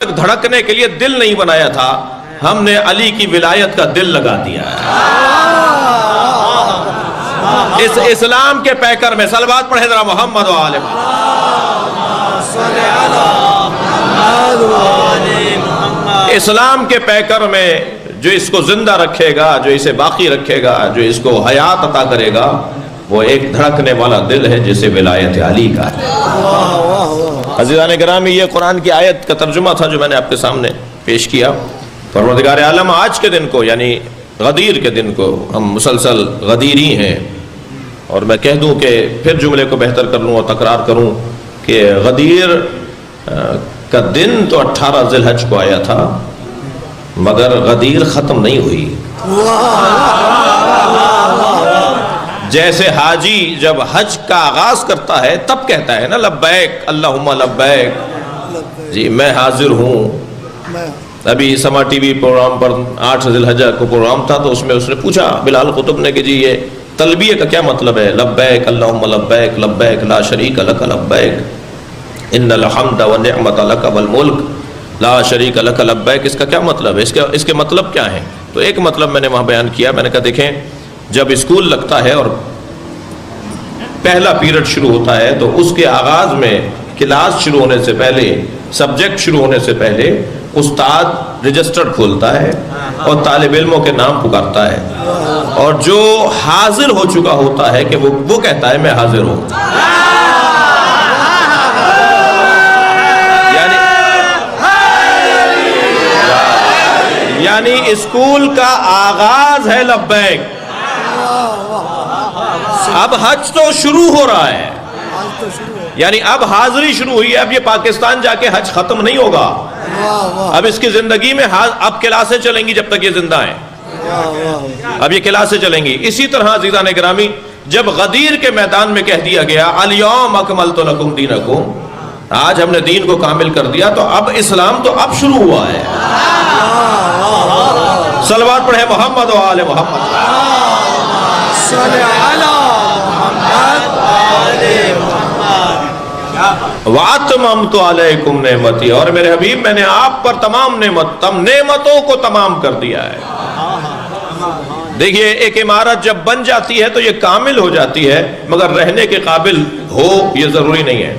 دھڑکنے کے لیے دل نہیں بنایا تھا، ہم نے علی کی ولایت کا دل لگا دیا ہے۔ اس اسلام کے پیکر میں صلوات پڑھے ذرا محمد و آل محمد۔ اسلام کے پیکر میں جو اس کو زندہ رکھے گا، جو اسے باقی رکھے گا، جو اس کو حیات عطا کرے گا، وہ ایک دھڑکنے والا دل ہے جسے ولایت علی کا ہے۔ عزیزان گرامی، یہ قرآن کی آیت کا ترجمہ تھا جو میں نے آپ کے سامنے پیش کیا۔ پروردگار عالم آج کے دن کو، یعنی غدیر کے دن کو، ہم مسلسل غدیری ہیں، اور میں کہہ دوں کہ پھر جملے کو بہتر کر لوں اور تکرار کروں کہ غدیر کا دن تو 18 ذی الحج کو آیا تھا، مگر غدیر ختم نہیں ہوئی۔ جیسے حاجی جب حج کا آغاز کرتا ہے تب کہتا ہے نا لبیک اللہم لبیک، جی میں حاضر ہوں۔ ابھی سما ٹی وی پروگرام پر 8 ذی الحجہ کو پروگرام تھا، تو اس میں اس نے پوچھا بلال قطب نے کہ جی یہ تلبیہ کا کیا مطلب ہے؟ لبیک اللہم لبیک لبیک لا شریک لک لبیک ان الحمد والنعمت لک والملک لا شریک لک لبیک، اس کا کیا مطلب ہے؟ اس کے مطلب کیا ہیں؟ تو ایک مطلب میں نے وہاں بیان کیا، میں نے کہا دیکھیں، جب اسکول لگتا ہے اور پہلا پیریڈ شروع ہوتا ہے تو اس کے آغاز میں کلاس شروع ہونے سے پہلے، سبجیکٹ شروع ہونے سے پہلے استاد رجسٹر کھولتا ہے اور طالب علموں کے نام پکارتا ہے، اور جو حاضر ہو چکا ہوتا ہے کہ وہ کہتا ہے میں حاضر ہوں۔ یعنی اسکول کا آغاز ہے لبیک۔ اب حج تو شروع ہو رہا ہے، یعنی اب حاضری شروع ہوئی ہے۔ اب یہ پاکستان جا کے حج ختم نہیں ہوگا، اب اس کی زندگی میں اب کلاسیں چلیں گی جب تک یہ زندہ ہیں، اب یہ کلاسیں چلیں گی۔ اسی طرح عزیزان گرامی، جب غدیر کے میدان میں کہہ دیا گیا الیوم اکملت لکم دینکم، آج ہم نے دین کو کامل کر دیا، تو اب اسلام تو اب شروع ہوا ہے۔ صلوات پڑھے محمد و آل محمد۔ وَأَتْمَمْتُ عَلَيْكُمْ نِعْمَتِي، اور میرے حبیب میں نے آپ پر تمام نعمتوں کو تمام کر دیا ہے۔ دیکھیے، ایک عمارت جب بن جاتی ہے تو یہ کامل ہو جاتی ہے، مگر رہنے کے قابل ہو یہ ضروری نہیں ہے۔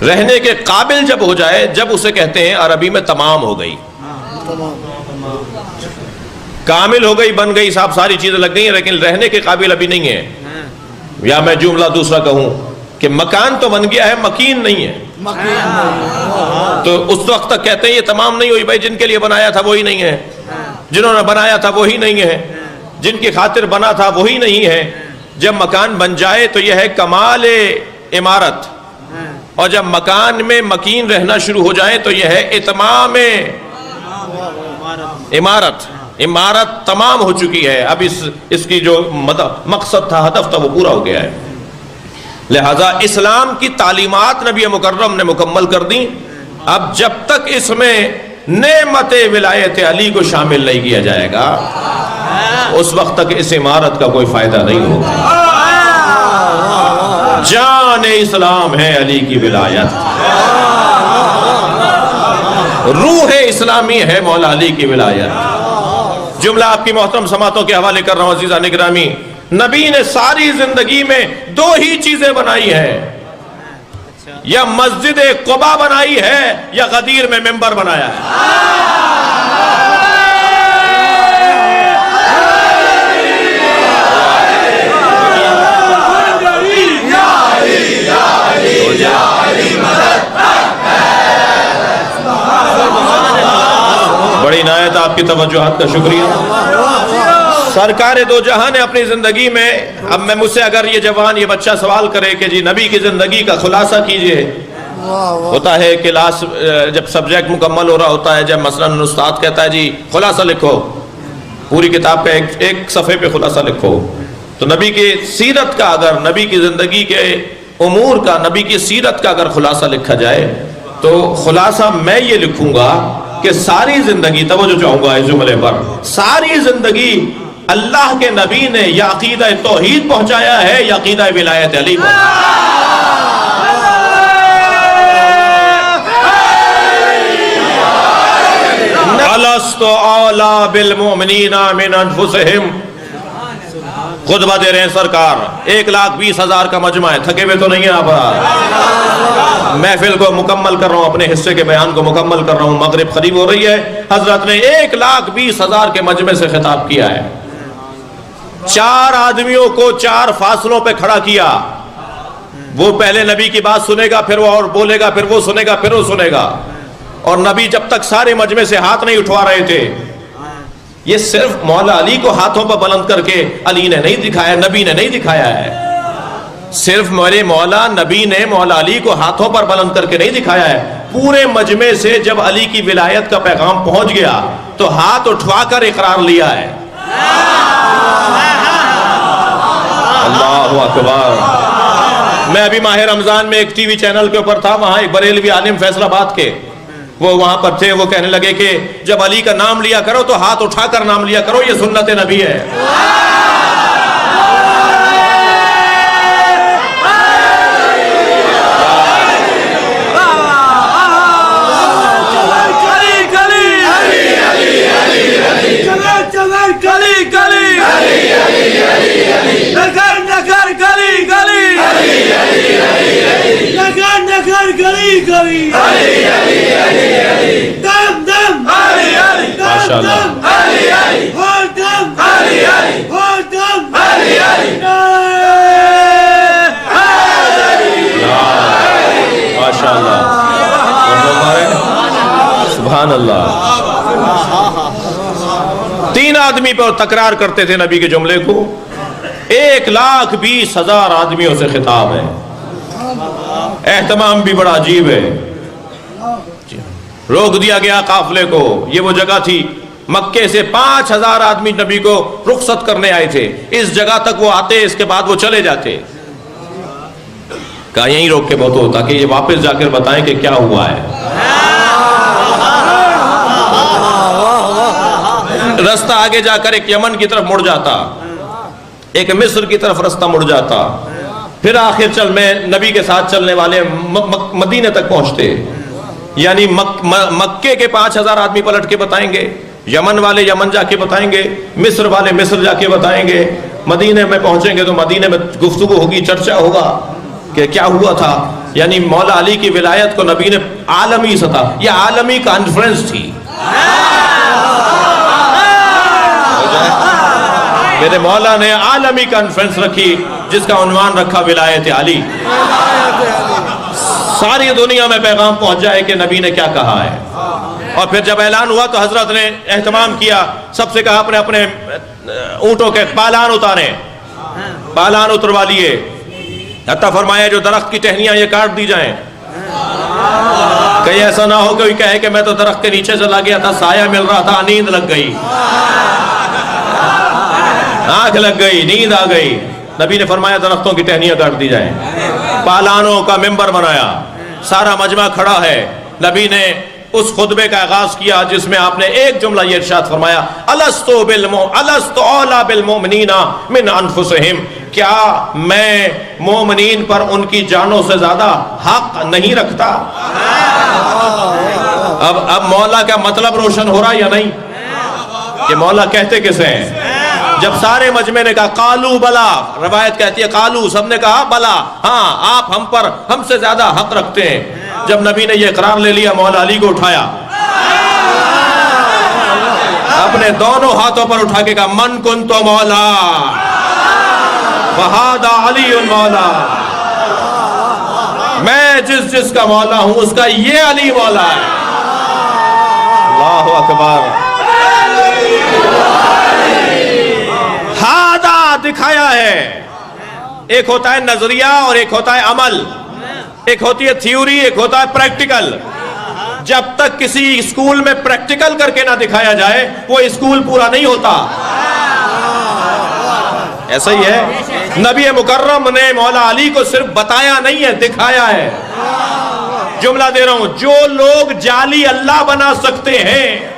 رہنے کے قابل جب ہو جائے، جب اسے کہتے ہیں عربی میں تمام ہو گئی، کامل ہو گئی، بن گئی، صاحب ساری چیزیں لگ گئی ہیں، لیکن رہنے کے قابل ابھی نہیں ہے۔ یا میں جملہ دوسرا کہوں کہ مکان تو بن گیا ہے، مکین نہیں ہے، تو اس وقت تک کہتے ہیں یہ تمام نہیں ہوئی۔ بھائی جن کے لیے بنایا تھا وہی نہیں ہے، جنہوں نے بنایا تھا وہی نہیں ہے، جن کی خاطر بنا تھا وہی نہیں ہے۔ جب مکان بن جائے تو یہ ہے کمال عمارت، اور جب مکان میں مکین رہنا شروع ہو جائے تو یہ ہے اتمام عمارت۔ عمارت تمام ہو چکی ہے، اب اس کی جو مقصد تھا، ہدف تھا، وہ پورا ہو گیا ہے۔ لہذا اسلام کی تعلیمات نبی مکرم نے مکمل کر دی۔ اب جب تک اس میں نعمت ولایت علی کو شامل نہیں کیا جائے گا، اس وقت تک اس عمارت کا کوئی فائدہ نہیں ہوگا۔ جان اسلام ہے علی کی ولایت، روح اسلامی ہے مولا علی کی ولایت۔ جملہ آپ کی محترم سماعتوں کے حوالے کر رہا ہوں عزیزان گرامی، نبی نے ساری زندگی میں 2 ہی چیزیں بنائی ہیں، یا مسجد قباء بنائی ہے یا غدیر میں منبر بنایا ہے۔ بڑی عنایت آپ کی توجہات کا شکریہ۔ سرکار دو جہاں نے اپنی زندگی میں، اب میں مجھ سے اگر یہ جوان یہ بچہ سوال کرے کہ جی نبی کی زندگی کا خلاصہ کیجئے، ہوتا ہے کلاس جب سبجیکٹ مکمل ہو رہا ہوتا ہے، جب مثلاً استاد کہتا ہے جی خلاصہ لکھو، پوری کتاب کا ایک صفحے پہ خلاصہ لکھو، تو نبی کی سیرت کا، اگر نبی کی زندگی کے امور کا، نبی کی سیرت کا اگر خلاصہ لکھا جائے تو خلاصہ میں یہ لکھوں گا کہ ساری زندگی، توجہ چاہوں گا اس جملے پر، ساری زندگی اللہ کے نبی نے یا عقیدہ توحید پہنچایا ہے یا عقیدہ ولایت علی پہنچایا ہے۔ الست اولا بالمؤمنین من انفسہم. خطبہ دے رہے ہیں سرکار, 1,20,000 کا مجمع ہے, تھکے ہوئے تو نہیں ہیں آپ؟ محفل کو مکمل کر رہا ہوں, اپنے حصے کے بیان کو مکمل کر رہا ہوں, مغرب قریب ہو رہی ہے. حضرت نے 1,20,000 کے مجمع سے خطاب کیا ہے. 4 آدمیوں کو 4 فاصلوں پہ کھڑا کیا. وہ پہلے نبی کی بات سنے گا, پھر وہ اور بولے گا, پھر وہ سنے گا, پھر وہ سنے گا. اور نبی جب تک سارے مجمع سے ہاتھ نہیں اٹھوا رہے تھے, یہ صرف مولا علی کو ہاتھوں پر بلند کر کے علی نے نہیں دکھایا, نبی نے نہیں دکھایا ہے. صرف میرے مولا نبی نے مولا علی کو ہاتھوں پر بلند کر کے نہیں دکھایا ہے. پورے مجمع سے جب علی کی ولایت کا پیغام پہنچ گیا تو ہاتھ اٹھوا کر اقرار لیا ہے. اللہ اکبر. میں ابھی ماہ رمضان میں ایک ٹی وی چینل کے اوپر تھا, وہاں ایک بریلوی عالم فیصل آباد کے, وہ وہاں پر تھے. وہ کہنے لگے کہ جب علی کا نام لیا کرو تو ہاتھ اٹھا کر نام لیا کرو, یہ سنت نبی ہے. سبحان اللہ. 3 آدمی پر تکرار کرتے تھے نبی کے جملے کو. 1,20,000 آدمیوں سے خطاب ہے. اہتمام بھی بڑا عجیب ہے. روک دیا گیا قافلے کو. یہ وہ جگہ تھی, مکے سے 5,000 آدمی نبی کو رخصت کرنے آئے تھے. اس جگہ تک وہ آتے, اس کے بعد وہ چلے جاتے. کہا یہیں روک کے بہت ہو تاکہ یہ واپس جا کر بتائیں کہ کیا ہوا ہے. رستہ آگے جا کر ایک یمن کی طرف مڑ جاتا, ایک مصر کی طرف رستہ مڑ جاتا. پھر آخر میں نبی کے ساتھ چلنے والے مدینے تک پہنچتے. یعنی مکے کے 5,000 آدمی پلٹ کے بتائیں گے, یمن والے یمن جا کے بتائیں گے, مصر والے مصر جا کے بتائیں گے. مدینے میں پہنچیں گے تو مدینے میں گفتگو ہوگی, چرچا ہوگا کہ کیا ہوا تھا. یعنی مولا علی کی ولایت کو نبی نے عالمی سطح, یہ عالمی کانفرنس تھی. میرے مولا نے عالمی کانفرنس رکھی جس کا عنوان رکھا ولایت علی. ساری دنیا میں پیغام پہنچ جائے کہ نبی نے کیا کہا ہے. اور پھر جب اعلان ہوا تو حضرت نے اہتمام کیا, سب سے کہا اپنے اپنے اونٹوں کے پالان اتارے, پالان اتروا لیے. حتیٰ فرمایا جو درخت کی ٹہنیاں یہ کاٹ دی جائیں, کہیں ایسا نہ ہو کوئی کہے کہ میں تو درخت کے نیچے چلا گیا تھا, سایہ مل رہا تھا, نیند لگ گئی, آنکھ لگ گئی, نیند آ گئی. نبی نے فرمایا درختوں کی ٹہنیاں کاٹ دی جائیں. پالانوں کا ممبر بنایا, سارا مجمع کھڑا ہے. نبی نے اس خطبے کا آغاز کیا جس میں آپ نے ایک جملہ یہ ارشاد فرمایا, الست اولا بالمؤمنین من انفسہم. کیا میں مومنین پر ان کی جانوں سے زیادہ حق نہیں رکھتا؟ اب مولا کا مطلب روشن ہو رہا یا نہیں کہ مولا کہتے کسے ہیں؟ جب سارے مجمع نے کہا قالو بلا, روایت کہتی ہے قالو, سب نے کہا بلا, ہاں آپ ہم سے زیادہ حق رکھتے ہیں. جب نبی نے یہ اقرار لے لیا, مولا علی کو اٹھایا, اپنے دونوں ہاتھوں پر اٹھا کے کہا من کنت مولا وہذا علی مولا. میں جس کا مولا ہوں اس کا یہ علی مولا ہے. اللہ اکبر. دکھایا ہے. ایک ہوتا ہے نظریہ اور ایک ہوتا ہے عمل, ایک ہوتی ہے تھیوری, ایک ہوتا ہے پریکٹیکل. جب تک کسی اسکول میں پریکٹیکل کر کے نہ دکھایا جائے وہ اسکول پورا نہیں ہوتا. ایسا ہی ہے, نبی مکرم نے مولا علی کو صرف بتایا نہیں ہے, دکھایا ہے. جملہ دے رہا ہوں, جو لوگ جعلی اللہ بنا سکتے ہیں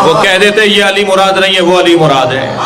وہ کہہ دیتے یہ علی مراد نہیں ہے, وہ علی مراد ہے.